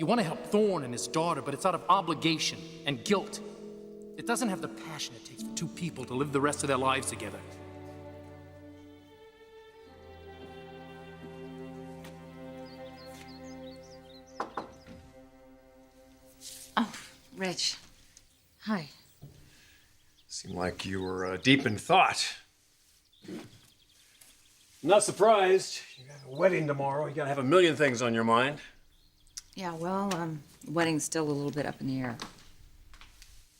You want to help Thorne and his daughter, but it's out of obligation and guilt. It doesn't have the passion it takes for two people to live the rest of their lives together. Oh, Rich. Hi. Seemed like you were deep in thought. Not surprised. You got a wedding tomorrow. You gotta have a million things on your mind. Yeah, well, the wedding's still a little bit up in the air.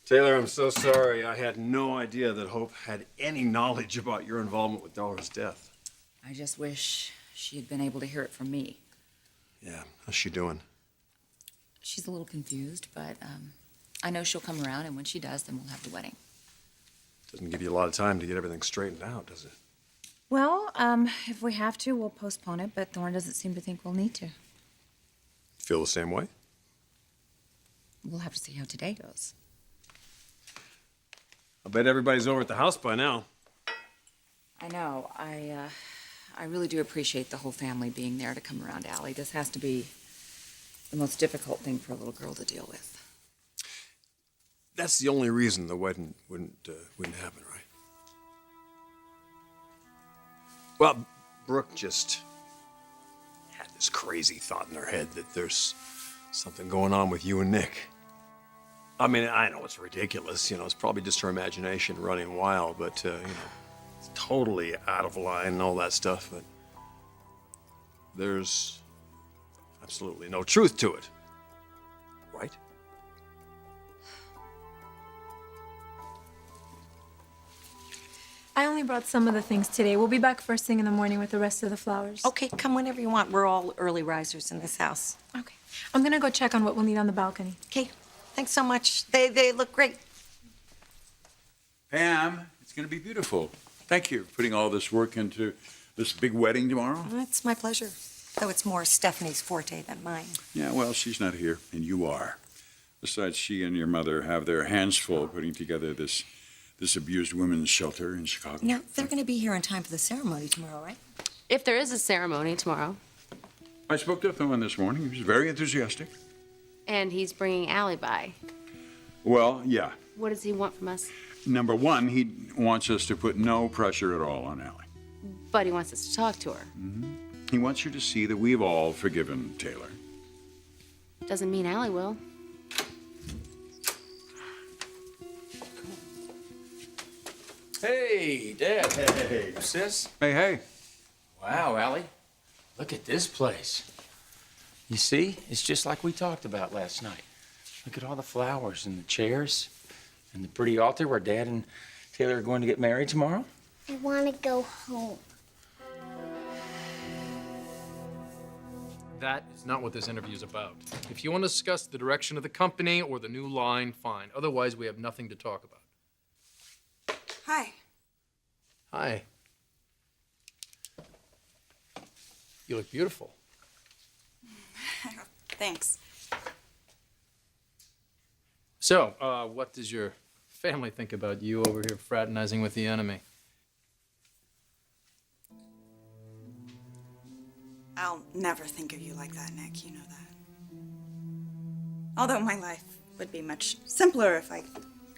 Taylor, I'm so sorry. I had no idea that Hope had any knowledge about your involvement with Dollar's death. I just wish she had been able to hear it from me. Yeah, how's she doing? She's a little confused, but I know she'll come around, and when she does, then we'll have the wedding. Doesn't give you a lot of time to get everything straightened out, does it? Well, if we have to, we'll postpone it, but Thorne doesn't seem to think we'll need to. Feel the same way? We'll have to see how today goes. I bet everybody's over at the house by now. I know. I really do appreciate the whole family being there to come around, Allie. This has to be the most difficult thing for a little girl to deal with. That's the only reason the wedding wouldn't happen, right? Well, Brooke just had this crazy thought in her head that there's something going on with you and Nick. I mean, I know it's ridiculous, it's probably just her imagination running wild, but, it's totally out of line and all that stuff, but there's absolutely no truth to it, right? I only brought some of the things today. We'll be back first thing in the morning with the rest of the flowers. Okay, come whenever you want. We're all early risers in this house. Okay. I'm gonna go check on what we'll need on the balcony. Okay, thanks so much. They look great. Pam, it's going to be beautiful. Thank you for putting all this work into this big wedding tomorrow. It's my pleasure. Though it's more Stephanie's forte than mine. Yeah, well, she's not here, and you are. Besides, she and your mother have their hands full putting together this abused women's shelter in Chicago. Now, they're going to be here in time for the ceremony tomorrow, right? If there is a ceremony tomorrow. I spoke to Thorne this morning. He was very enthusiastic. And he's bringing Ally by. Well, yeah. What does he want from us? Number one, he wants us to put no pressure at all on Ally. But he wants us to talk to her. Mm-hmm. He wants you to see that we've all forgiven Taylor. Doesn't mean Ally will. Hey, Dad. Hey. Sis. Hey, hey. Wow, Allie. Look at this place. You see? It's just like we talked about last night. Look at all the flowers and the chairs and the pretty altar where Dad and Taylor are going to get married tomorrow. I want to go home. That is not what this interview is about. If you want to discuss the direction of the company or the new line, fine. Otherwise, we have nothing to talk about. Hi. Hi. You look beautiful. Thanks. So, what does your family think about you over here fraternizing with the enemy? I'll never think of you like that, Nick. You know that. Although my life would be much simpler if I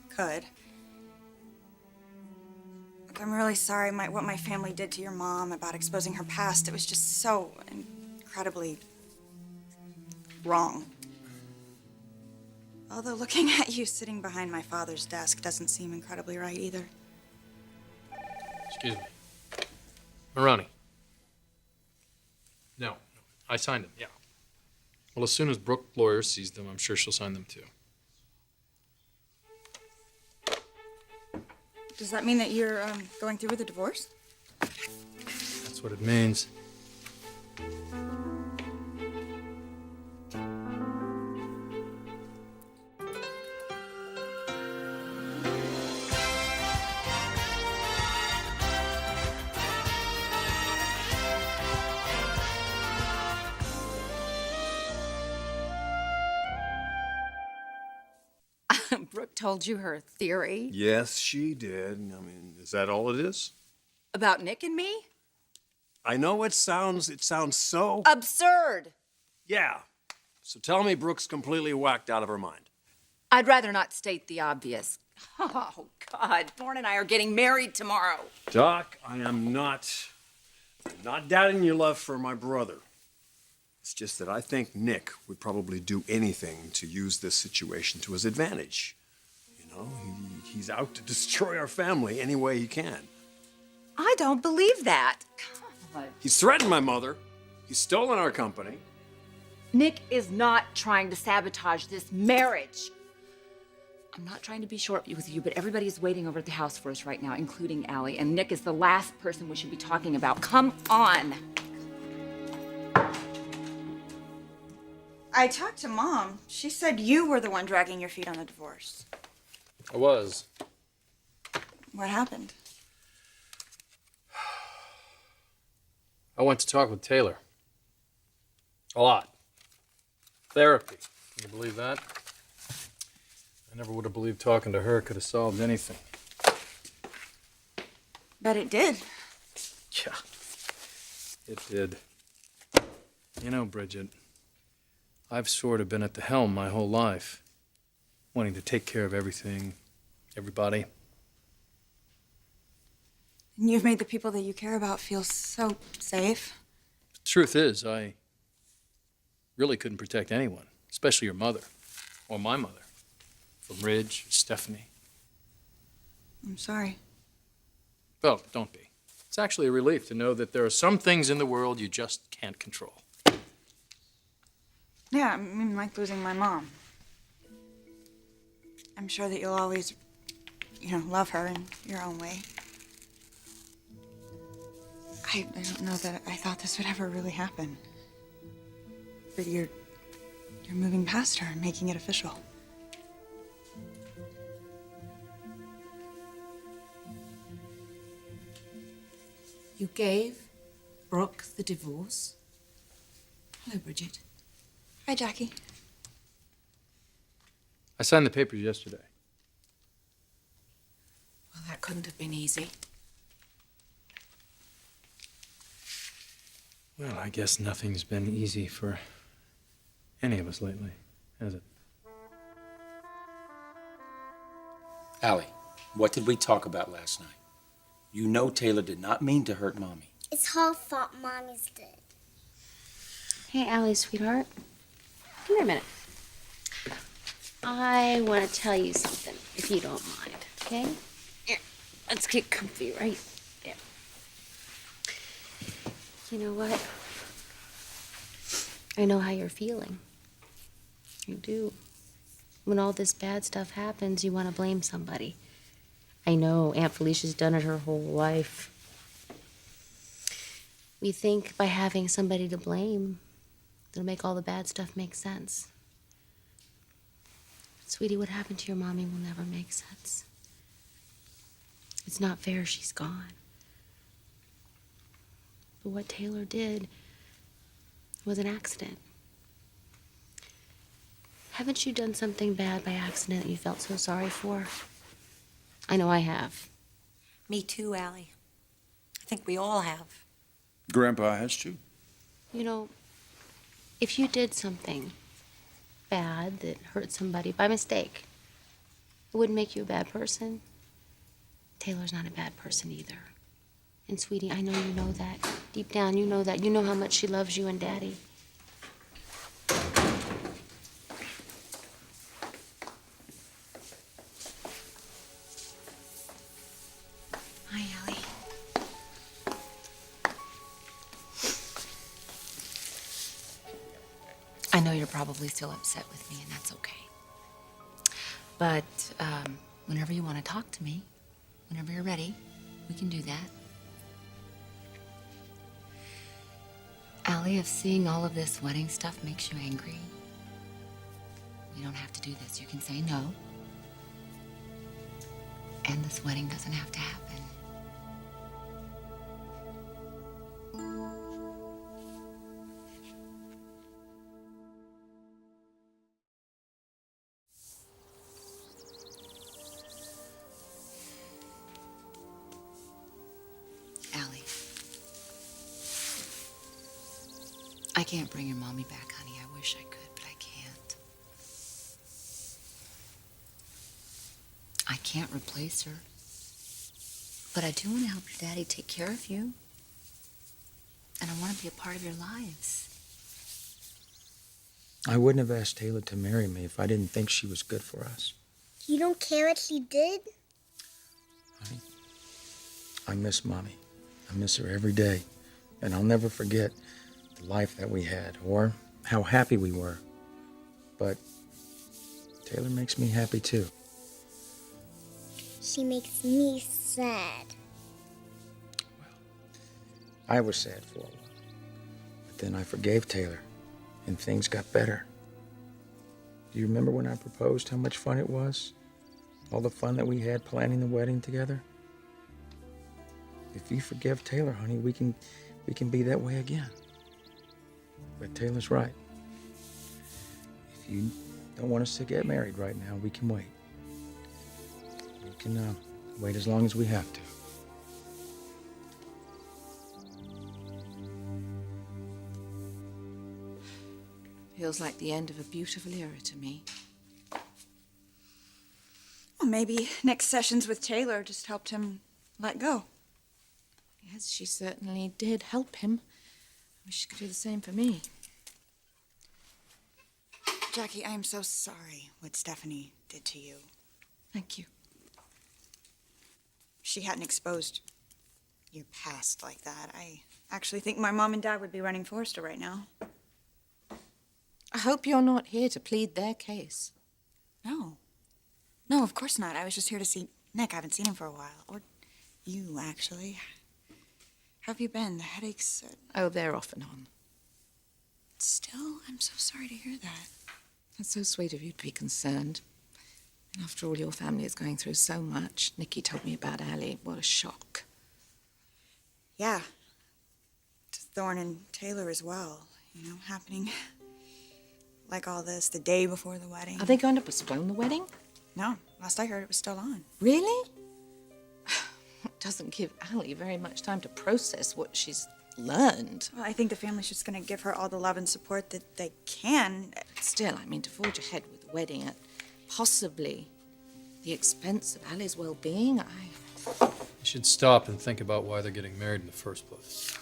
could. Look, I'm really sorry what my family did to your mom about exposing her past. It was just so incredibly wrong. Although looking at you sitting behind my father's desk doesn't seem incredibly right either. Excuse me. Maroney. No, I signed them, yeah. Well, as soon as Brooke lawyer sees them, I'm sure she'll sign them too. Does that mean that you're going through with the divorce? That's what it means. Brooke told you her theory Yes, she did. I mean, is that all it is? about Nick and me? I know it sounds so... Absurd. Yeah. So tell me Brooke's completely whacked out of her mind. I'd rather not state the obvious. Oh, God, Thorne and I are getting married tomorrow. Doc, I am not doubting your love for my brother. It's just that I think Nick would probably do anything to use this situation to his advantage. You know, he's out to destroy our family any way he can. I don't believe that. God. He's threatened my mother. He's stolen our company. Nick is not trying to sabotage this marriage. I'm not trying to be short with you, but everybody is waiting over at the house for us right now, including Allie, and Nick is the last person we should be talking about. Come on. I talked to Mom. She said you were the one dragging your feet on the divorce. I was. What happened? I went to talk with Taylor. A lot. Therapy. Can you believe that? I never would have believed talking to her could have solved anything. Bet it did. Yeah, it did. You know, Bridget, I've sort of been at the helm my whole life, wanting to take care of everything, everybody. And you've made the people that you care about feel so safe. The truth is, I really couldn't protect anyone, especially your mother, or my mother, from Ridge, Stephanie. I'm sorry. Well, don't be. It's actually a relief to know that there are some things in the world you just can't control. Yeah, I mean, like losing my mom. I'm sure that you'll always, love her in your own way. I don't know that I thought this would ever really happen. But you're moving past her and making it official. You gave Brooke the divorce? Hello, Bridget. Hi, Jackie. I signed the papers yesterday. Well, that couldn't have been easy. Well, I guess nothing's been easy for any of us lately, has it? Allie, what did we talk about last night? You know Taylor did not mean to hurt Mommy. It's her fault Mommy's dead. Hey, Allie, sweetheart. Come here a minute. I want to tell you something, if you don't mind, okay? Here, let's get comfy right there. You know what? I know how you're feeling. You do. When all this bad stuff happens, you want to blame somebody. I know Aunt Felicia's done it her whole life. We think by having somebody to blame, it'll make all the bad stuff make sense. But, sweetie, what happened to your mommy will never make sense. It's not fair she's gone. But what Taylor did was an accident. Haven't you done something bad by accident that you felt so sorry for? I know I have. Me too, Allie. I think we all have. Grandpa has too. You know, if you did something bad that hurt somebody by mistake, it wouldn't make you a bad person. Taylor's not a bad person either. And sweetie, I know you know that. Deep down, you know that. You know how much she loves you and Daddy. Hi, Allie. I know you're probably still upset with me, and that's okay. But whenever you want to talk to me, whenever you're ready, we can do that. Allie, if seeing all of this wedding stuff makes you angry, we don't have to do this. You can say no. And this wedding doesn't have to happen. Allie. I can't bring your mommy back, honey. I wish I could, but I I can't replace her. But I do want to help your daddy take care of you. And I want to be a part of your lives. I wouldn't have asked Taylor to marry me if I didn't think she was good for us. You don't care what she did? I miss Mommy. I miss her every day. And I'll never forget the life that we had or how happy we were. But Taylor makes me happy too. She makes me sad. I was sad for a while. But then I forgave Taylor and things got better. Do you remember when I proposed, how much fun it was? All the fun that we had planning the wedding together? If you forgive Taylor, honey, we can be that way again. But Taylor's right. If you don't want us to get married right now, we can wait. We can wait as long as we have to. Feels like the end of a beautiful era to me. Well, maybe next sessions with Taylor just helped him let go. Yes, she certainly did help him. I wish she could do the same for me. Jackie, I am so sorry what Stephanie did to you. Thank you. If she hadn't exposed your past like that, I actually think my mom and dad would be running Forrester right now. I hope you're not here to plead their case. No. No, of course not. I was just here to see Nick. I haven't seen him for a while. Or you, actually. How have you been? The headaches Oh, they're off and on. Still, I'm so sorry to hear that. That's so sweet of you to be concerned. And after all, your family is going through so much. Nikki told me about Ally. What a shock. Yeah. To Thorne and Taylor as well. You know, happening like all this the day before the wedding. Are they going to postpone the wedding? No. Last I heard, it was still on. Really? It doesn't give Ally very much time to process what she's learned. Well, I think the family's just going to give her all the love and support that they can. Still, I mean, to forge ahead with the wedding at possibly the expense of Ally's well-being, You should stop and think about why they're getting married in the first place.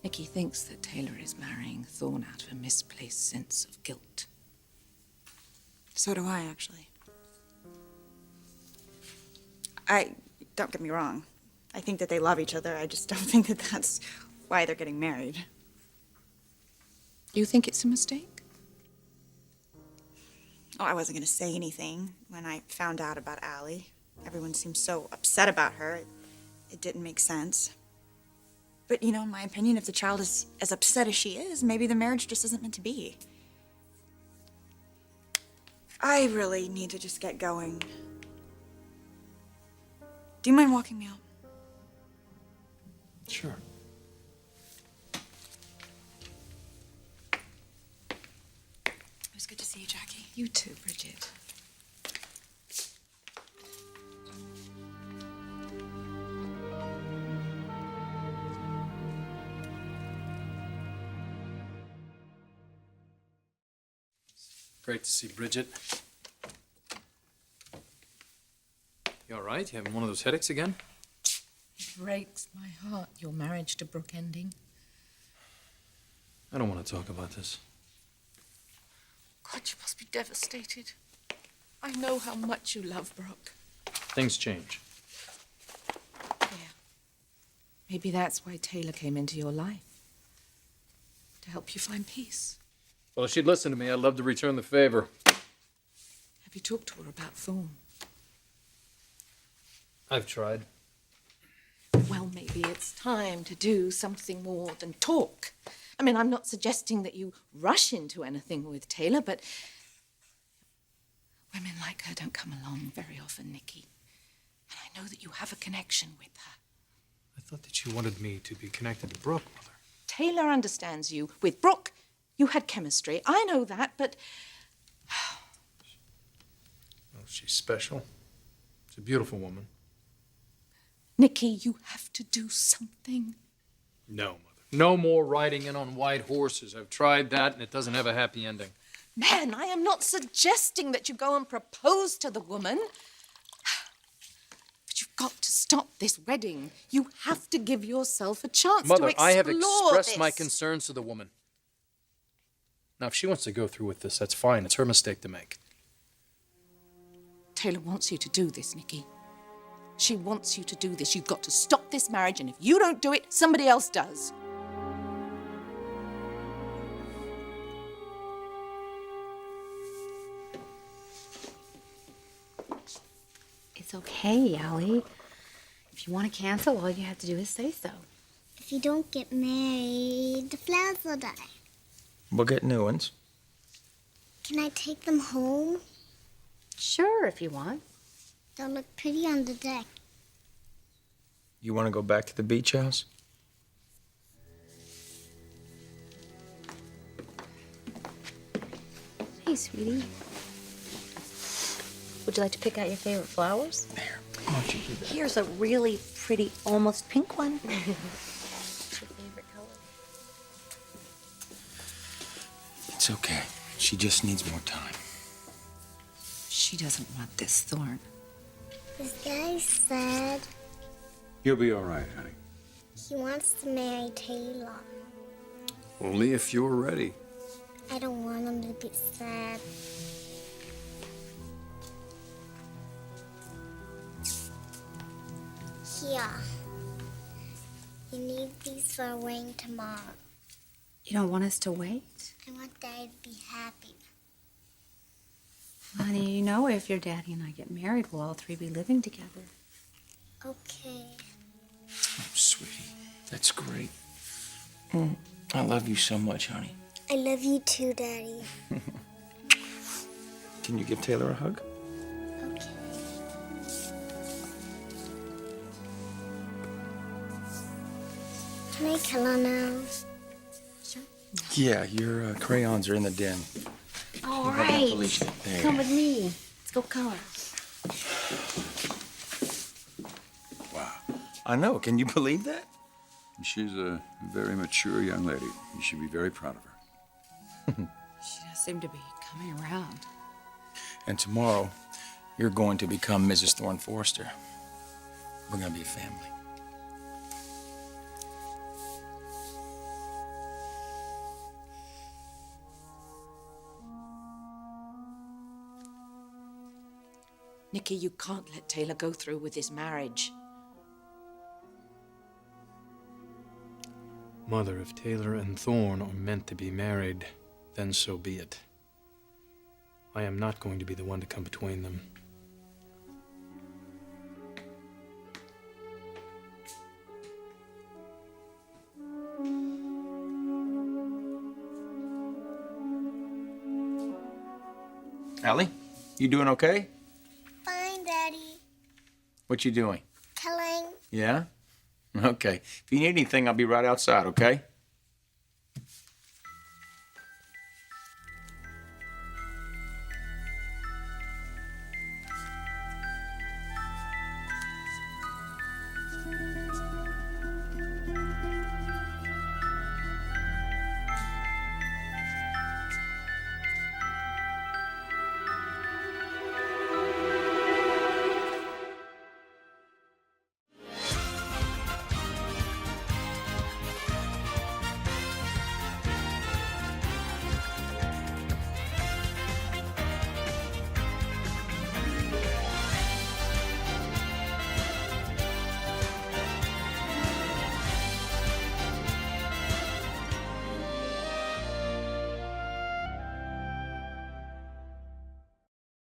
Nikki thinks that Taylor is marrying Thorne out of a misplaced sense of guilt. So do I, actually. Don't get me wrong. I think that they love each other. I just don't think that that's why they're getting married. You think it's a mistake? Oh, I wasn't going to say anything when I found out about Ally. Everyone seemed so upset about her. It didn't make sense. But, you know, in my opinion, if the child is as upset as she is, maybe the marriage just isn't meant to be. I really need to just get going. Do you mind walking me out? Sure. It was good to see you, Jackie. You too, Bridget. Great to see Bridget. You all right? You having one of those headaches again? It breaks my heart, your marriage to Brooke ending. I don't want to talk about this. God, you must be devastated. I know how much you love Brooke. Things change. Yeah. Maybe that's why Taylor came into your life. To help you find peace. Well, if she'd listen to me, I'd love to return the favor. Have you talked to her about Thorne? I've tried. Well, maybe it's time to do something more than talk. I mean, I'm not suggesting that you rush into anything with Taylor, but women like her don't come along very often, Nikki. And I know that you have a connection with her. I thought that you wanted me to be connected to Brooke, Mother. Taylor understands you. With Brooke, you had chemistry. I know that, but... Well, she's special. She's a beautiful woman. Nikki, you have to do something. No, Mother. No more riding in on white horses. I've tried that, and it doesn't have a happy ending. Man, I am not suggesting that you go and propose to the woman. But you've got to stop this wedding. You have to give yourself a chance to Mother, explore I have expressed this. my concerns to the woman. Now, if she wants to go through with this, that's fine. It's her mistake to make. Taylor wants you to do this, Nikki. She wants you to do this. You've got to stop this marriage, and if you don't do it, somebody else does. It's okay, Allie. If you want to cancel, all you have to do is say so. If you don't get married, the flowers will die. We'll get new ones. Can I take them home? Sure, if you want. They'll look pretty on the deck. You want to go back to the beach house? Hey, sweetie. Would you like to pick out your favorite flowers? There. Why don't you do that? Here's a really pretty, almost pink one. What's your favorite color? It's okay. She just needs more time. She doesn't want this, Thorne. This guy said You'll be all right, honey. he wants to marry Taylor. Only if you're ready. I don't want him to be sad. Here. You need these for wearing tomorrow. You don't want us to wait? I want Daddy to be happy. Honey, you know if your daddy and I get married, we'll all three be living together. Okay. Oh, sweetie, that's great. I love you so much, honey. I love you too, Daddy. Can you give Taylor a hug? Okay. Can I color now? Yeah, your crayons are in the den. All How about right. Felicia? There. Come with me. Let's go color. Wow. I know. Can you believe that? She's a very mature young lady. You should be very proud of her. She does seem to be coming around. And tomorrow, you're going to become Mrs. Thorne Forrester. We're going to be a family. Nikki, you can't let Taylor go through with this marriage. Mother, if Taylor and Thorne are meant to be married, then so be it. I am not going to be the one to come between them. Allie, you doing okay? Fine, Daddy. What you doing? Coloring. Yeah? Okay. If you need anything, I'll be right outside, okay?